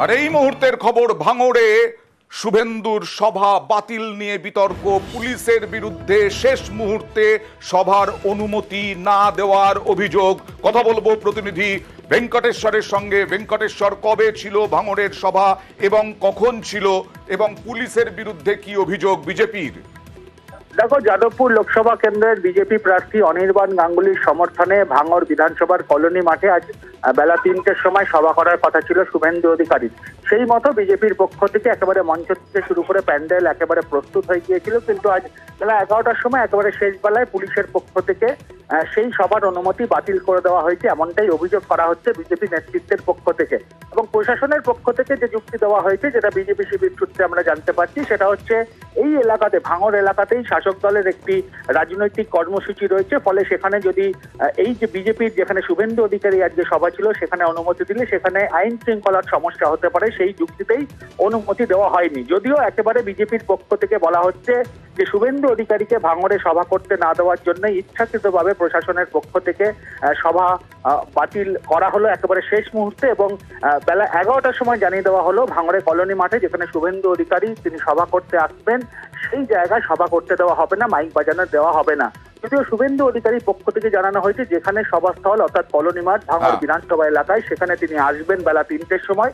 আর এই মুহূর্তের খবর, ভাঙড়ে শুভেন্দুর সভা বাতিল নিয়ে বিতর্ক। পুলিশের বিরুদ্ধে শেষ মুহূর্তে সভার অনুমতি না দেওয়ার অভিযোগ। কথা বলবো প্রতিনিধি ভেঙ্কটেশ্বরের সঙ্গে। ভেঙ্কটেশ্বর, কবে ছিল ভাঙড়ের সভা এবং কখন ছিল, এবং পুলিশের বিরুদ্ধে কি অভিযোগ বিজেপির? দেখো, যাদবপুর লোকসভা কেন্দ্রের বিজেপি প্রার্থী অনির্বাণ গাঙ্গুলির সমর্থনে ভাঙড় বিধানসভার কলোনি মাঠে আজ বেলা ৩টের সময় সভা করার কথা ছিল শুভেন্দু অধিকারীর। সেই মতো বিজেপির পক্ষ থেকে একেবারে মঞ্চ থেকে শুরু করে প্যান্ডেল একেবারে প্রস্তুত হয়ে গিয়েছিল, কিন্তু আজ বেলা 11টার সময় একেবারে শেষ বেলায় পুলিশের পক্ষ থেকে সেই সভার অনুমতি বাতিল করে দেওয়া হয়েছে, এমনটাই অভিযোগ করা হচ্ছে বিজেপি নেতৃত্বের পক্ষ থেকে। এবং প্রশাসনের পক্ষ থেকে যে যুক্তি দেওয়া হয়েছে, যেটা বিজেপি শিবির সূত্রে আমরা জানতে পারছি, সেটা হচ্ছে এই এলাকাতে, ভাঙড় এলাকাতেই শাসক দলের একটি রাজনৈতিক কর্মসূচি রয়েছে। ফলে সেখানে যদি এই যে বিজেপির যেখানে শুভেন্দু অধিকারী আজকে সভা ছিল সেখানে অনুমতি দিলে সেখানে আইন শৃঙ্খলার সমস্যা হতে পারে, সেই যুক্তিতেই অনুমতি দেওয়া হয়নি। যদিও একেবারে বিজেপির পক্ষ থেকে বলা হচ্ছে যে শুভেন্দু অধিকারীকে ভাঙড়ে সভা করতে না দেওয়ার জন্য ইচ্ছাকৃতভাবে প্রশাসনের পক্ষ থেকে সভা বাতিল করা হলো একেবারে শেষ মুহূর্তে। এবং বেলা 11টার সময় জানিয়ে দেওয়া হলো ভাঙড়ে কলোনি মাঠে যেখানে শুভেন্দু অধিকারী তিনি সভা করতে আসবেন, সেই জায়গায় সভা করতে দেওয়া হবে না, মাইক বাজানো দেওয়া হবে না। যদিও শুভেন্দু অধিকারীর পক্ষ থেকে জানানো হয়েছে যেখানে সভাস্থল অর্থাৎ কলোনি মাঠ ভাঙড় বিধানসভা এলাকায়, সেখানে তিনি আসবেন বেলা 3টের সময়।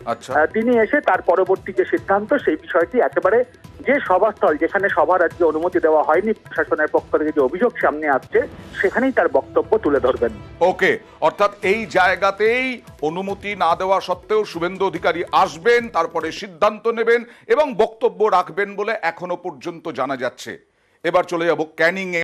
তিনি এসে তার পরবর্তী যে সিদ্ধান্ত, সেই বিষয়টি একেবারে যে সভাস্থল যেখানে সভার আজকে অনুমতি দেওয়া হয়নি প্রশাসনের পক্ষ থেকে যে অভিযোগ সামনে আসছে, সেখানেই তার বক্তব্য তুলে ধরবেন। ওকে, অর্থাৎ এই জায়গাতেই অনুমতি না দেওয়া সত্ত্বেও শুভেন্দু অধিকারী আসবেন, তারপরে সিদ্ধান্ত নেবেন এবং বক্তব্য রাখবেন বলে এখনো পর্যন্ত জানা যাচ্ছে। এবার চলে যাব ক্যানিং এ।